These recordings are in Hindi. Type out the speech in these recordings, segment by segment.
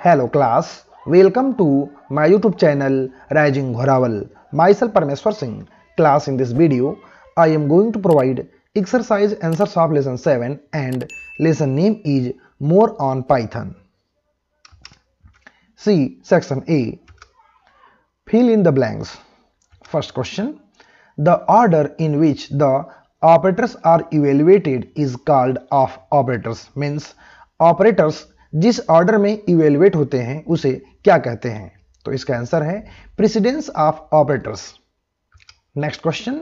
Hello class, welcome to my YouTube channel Rising Ghorawal. Myself Parmeshwar Singh. Class, in this video, I am going to provide exercise answers of lesson 7 and lesson name is More on Python. See section A. Fill in the blanks. First question. The order in which the operators are evaluated is called of operators. Means operators जिस ऑर्डर में इवेलुएट होते हैं उसे क्या कहते हैं? तो इसका आंसर है precedence of operators. Next question.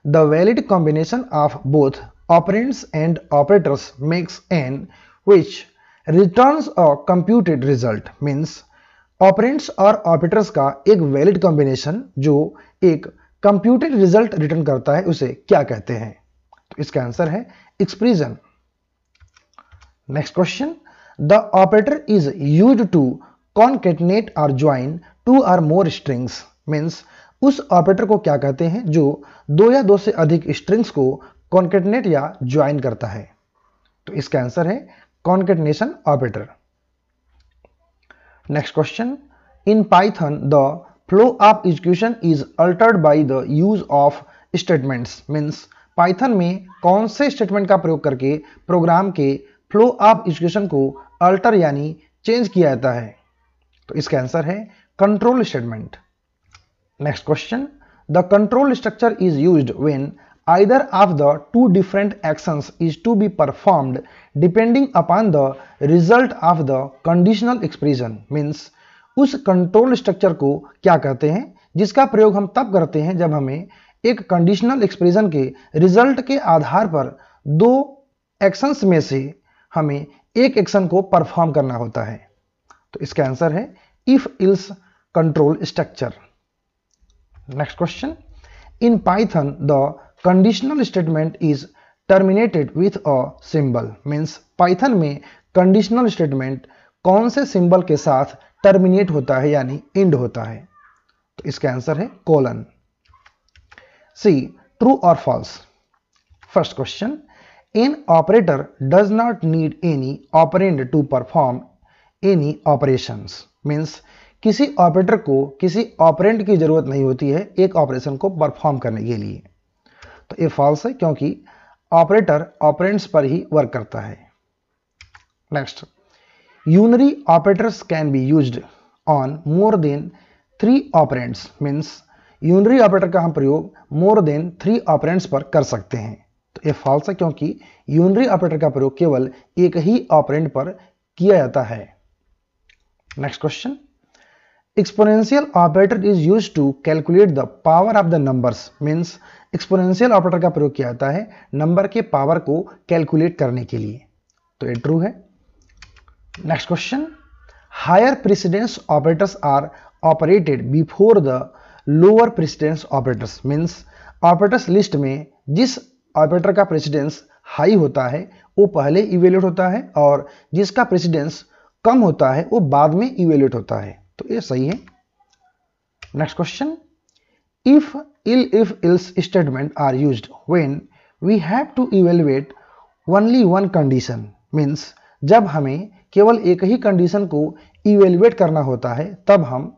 The valid combination of both operands and operators makes an which returns a computed result. Means operands और ऑपरेटर्स का एक वैलिड कॉम्बिनेशन जो एक कंप्यूटेड रिजल्ट रिटर्न करता है उसे क्या कहते हैं? तो इसका आंसर है expression. Next question. The operator is used to concatenate or join two or more strings. Means उस ऑपरेटर को क्या कहते हैं जो दो या दो से अधिक स्ट्रिंग्स को concatenate या ज्वाइन करता है? तो इसका आंसर है concatenation operator. Next question. In Python, the flow of execution is altered by the use of statements. Means Python में कौन से स्टेटमेंट का प्रयोग करके प्रोग्राम के फ्लो ऑफ एग्जीक्यूशन को अल्टर यानी चेंज किया जाता है? तो इसका आंसर है control statement. Next question. The control structure is used when either of the two different actions is to be performed depending upon the result of the conditional expression. Means उस कंट्रोल स्ट्रक्चर को क्या कहते हैं जिसका प्रयोग हम तब करते हैं जब हमें एक कंडीशनल एक्सप्रेशन के रिजल्ट के आधार पर दो एक्शंस में से हमें एक एक्शन को परफॉर्म करना होता है. तो इसका आंसर है if ills control structure. Next question. In Python the conditional statement is terminated with a symbol. Means Python में कंडीशनल स्टेटमेंट कौन से सिंबल के साथ टर्मिनेट होता है यानी एंड होता है? तो इसका आंसर है कोलन. सी ट्रू और false. First question. An operator does not need any operand to perform any operations. Means किसी ऑपरेटर को किसी ऑपरेंड की जरूरत नहीं होती है एक ऑपरेशन को परफॉर्म करने के लिए. तो ये फॉल्स है क्योंकि ऑपरेटर ऑपरेंड्स पर ही वर्क करता है. Next. Unary operators can be used on more than 3 operands. Means unary operator का हम प्रयोग मोर देन 3 ऑपरेंड्स पर कर सकते हैं. तो ये फॉल्स है क्योंकि यूनरी ऑपरेटर का प्रयोग केवल एक ही ऑपरेंड पर किया जाता है. Next question. Exponential operator is used to calculate the power of the numbers. Means exponential operator का प्रयोग किया जाता है नंबर के पावर को कैलकुलेट करने के लिए. तो ये ट्रू है. Next question. Higher precedence operators are operated before the lower precedence operators. Means operators list में जिस ऑपरेटर का प्रेसिडेंस हाई होता है वो पहले इवेल्यूएट होता है और जिसका प्रेसिडेंस कम होता है वो बाद में इवेल्यूएट होता है. तो ये सही है. Next question. If else statement are used when we have to evaluate only one condition. Means जब हमें केवल एक ही कंडीशन को इवेल्युएट करना होता है तब हम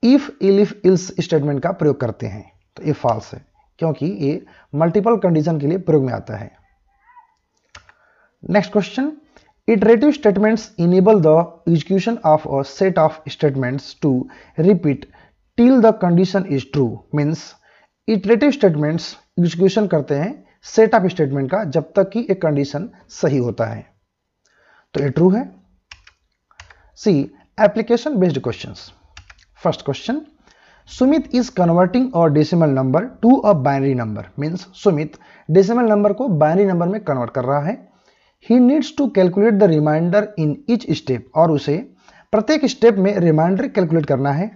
इफ इल्स स्टेटमेंट का प्रयोग करते हैं. तो ये फॉल्स है क्योंकि ये मल्टीपल कंडीशन के लिए प्रयोग में आता है. Next question. Iterative statements enable the execution of a set of statements to repeat till the condition is true. Means iterative statements execution करते हैं सेट ऑफ स्टेटमेंट का जब तक कि एक कंडीशन सही होता है. तो ये ट्रू है. C application based questions. First question. Sumit is converting और decimal number to a binary number. Means Sumit decimal number को बाइनरी नंबर में कन्वर्ट कर रहा है. He needs to calculate the remainder in each step. और उसे प्रत्येक स्टेप में रिमाइंडर कैलकुलेट करना है.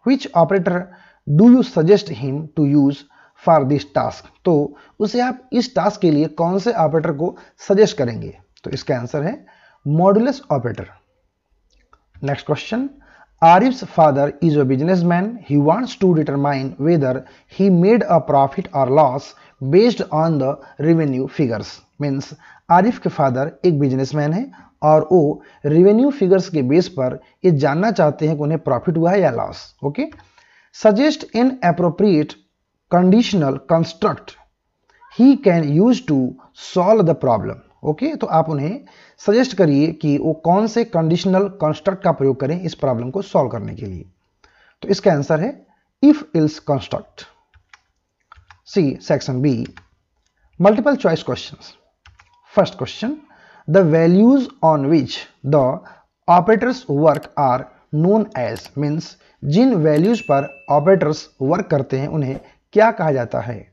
Which operator do you suggest him to use for this task. तो उसे आप इस टास्क के लिए कौन से ऑपरेटर को सजेस्ट करेंगे? तो इसका आंसर है modulus operator. Next question. Arif's father is a businessman. He wants to determine whether he made a profit or loss based on the revenue figures. Means Arif के फादर एक बिजनेसमैन है और वो रेवेन्यू फिगर्स के बेस पर ये जानना चाहते हैं कि उन्हें प्रॉफिट हुआ है या loss. Okay, suggest an appropriate conditional construct he can use to solve the problem. Okay, तो आप उन्हें सजेस्ट करिए कि वो कौन से कंडीशनल कंस्ट्रक्ट का प्रयोग करें इस प्रॉब्लम को सॉल्व करने के लिए। तो इसका आंसर है if else construct. See section B, multiple choice questions. First question, the values on which the operators work are known as, means जिन वैल्यूज पर ऑपरेटर्स वर्क करते हैं उन्हें क्या कहा जाता है।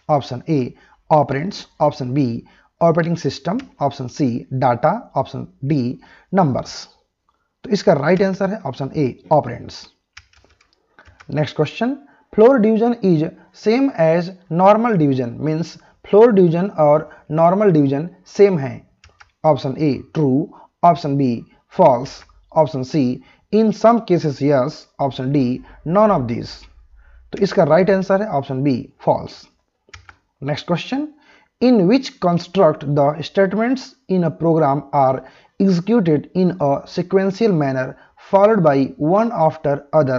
Option A operands, option B operating system, option C data, option D numbers. तो इसका राइट आंसर है option A operands. Next question, floor division is same as normal division, means floor division और नॉर्मल डिवीजन सेम है। Option A true, option B false, option C in some cases yes, option D none of this. तो इसका राइट आंसर है option B false. Next question, in which construct the statements in a program are executed in a sequential manner followed by one after other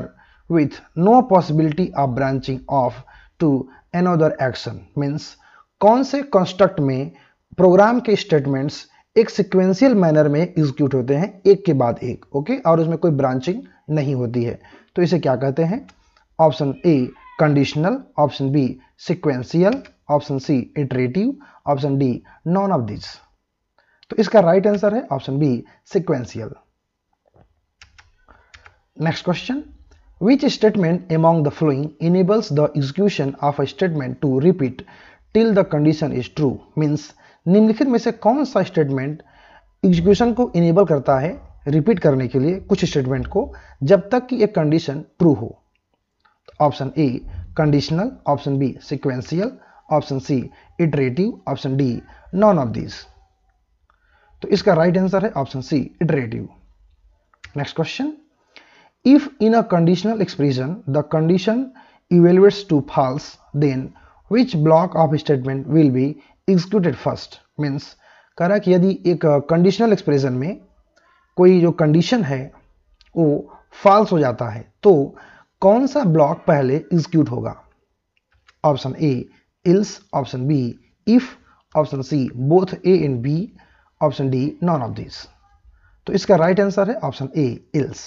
with no possibility of branching off to another action, means कौन से कंस्ट्रक्ट में प्रोग्राम के स्टेटमेंट्स एक सिक्वेंशियल मैनर में एग्जीक्यूट होते हैं एक के बाद एक। ओके, और उसमें कोई ब्रांचिंग नहीं होती है, तो इसे क्या कहते हैं। Option A conditional, option B sequential, option C iterative, option D none of this. तो इसका राइट आंसर है option B sequential. Next question, which statement among the following enables the execution of a statement to repeat till the condition is true, means निम्नलिखित में से कौन सा स्टेटमेंट एग्जीक्यूशन को इनेबल करता है रिपीट करने के लिए कुछ स्टेटमेंट को जब तक कि एक कंडीशन ट्रू हो। Option A conditional, option B sequential, option C iterative, option D none of this. तो इसका राइट आंसर है option C iterative. Next question, if in a conditional expression the condition evaluates to false then which block of statement will be executed first, means कह रहा कि यदि एक कंडीशनल एक्सप्रेशन में कोई जो कंडीशन है वो फॉल्स हो जाता है तो कौन सा ब्लॉक पहले एग्जीक्यूट होगा। Option A else, option B if, option C both A and B, option D none of this. तो इसका राइट आंसर है option A else.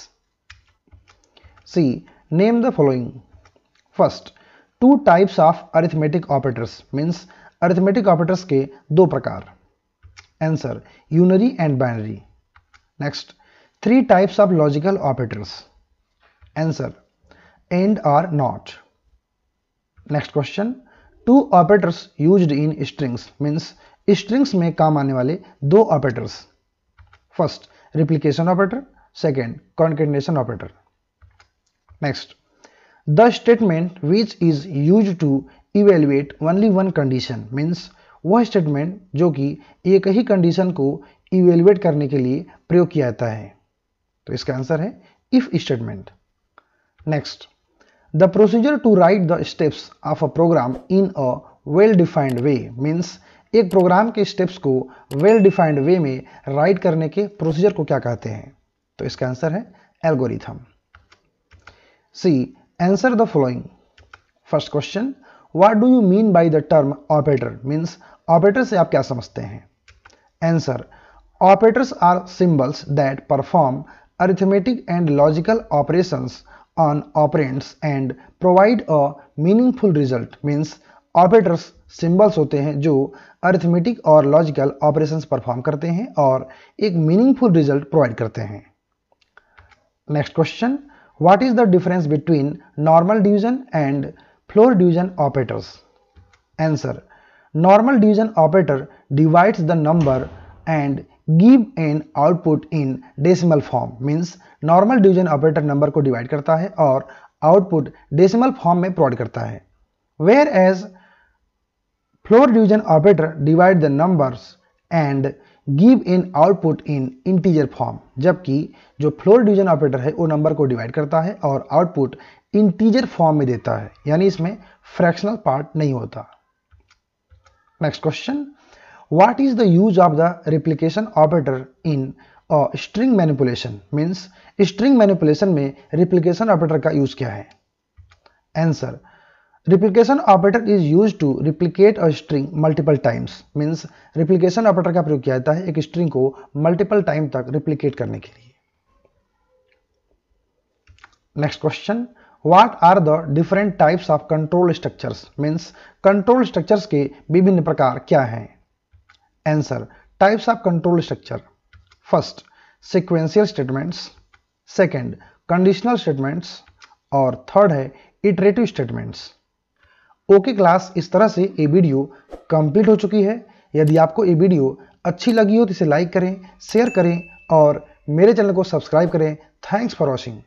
C name the following. First, two types of arithmetic operators, means arithmetic operators के दो प्रकार। Answer unary and binary. Next, three types of logical operators. Answer and or not. Next question, two operators used in strings, means strings में काम आने वाले दो operators. First replication operator, second concatenation operator. Next, the statement which is used to evaluate only one condition, means वह स्टेटमेंट जो कि एक ही कंडीशन को इवेल्युएट करने के लिए प्रयोग किया जाता है। तो इसका आंसर है if statement. Next, the procedure to write the steps of a program in a well defined way, means एक प्रोग्राम के स्टेप्स को वेल डिफाइंड वे में राइट करने के प्रोसीजर को क्या कहते हैं। तो इसका आंसर है algorithm. C answer the following. First question, what do you mean by the term operator, means operator से आप क्या समझते हैं। Answer, operators are symbols that perform arithmetic and logical operations on operands and provide a meaningful result, means operators symbols होते हैं जो अरिथमेटिक और लॉजिकल ऑपरेशंस परफॉर्म करते हैं और एक मीनिंगफुल रिजल्ट प्रोवाइड करते हैं। Next question, what is the difference between normal division and floor division operators. Answer, normal division operator divides the number and give an output in decimal form, means normal division operator number को डिवाइड करता है और आउटपुट डेसिमल फॉर्म में प्रोवाइड करता है। Whereas floor division operator divide the numbers and give in output in integer form, जबकि जो फ्लोर डिवीजन ऑपरेटर है वो नंबर को डिवाइड करता है और आउटपुट इंटीजर फॉर्म में देता है, यानी इसमें फ्रैक्शनल पार्ट नहीं होता। Next question, what is the use of the replication operator in string manipulation means string manipulation में रिप्लिकेशन ऑपरेटर का यूज क्या है? Answer, replication operator is use to replicate a string multiple times means replication operator का प्रयोग किया जाता है एक स्ट्रिंग को मल्टीपल टाइम तक रिप्लिकेट करने के लिए। Next question, what are the different types of control structures means control structures के विभिन्न प्रकार क्या हैं? Answer, types of control structure, first sequential statements, second conditional statements और थर्ड है इटरेटिव स्टेटमेंट्स। ओके क्लास, इस तरह से ये वीडियो कंप्लीट हो चुकी है। यदि आपको ये वीडियो अच्छी लगी हो तो इसे लाइक करें, शेयर करें और मेरे चैनल को सब्सक्राइब करें। Thanks for watching.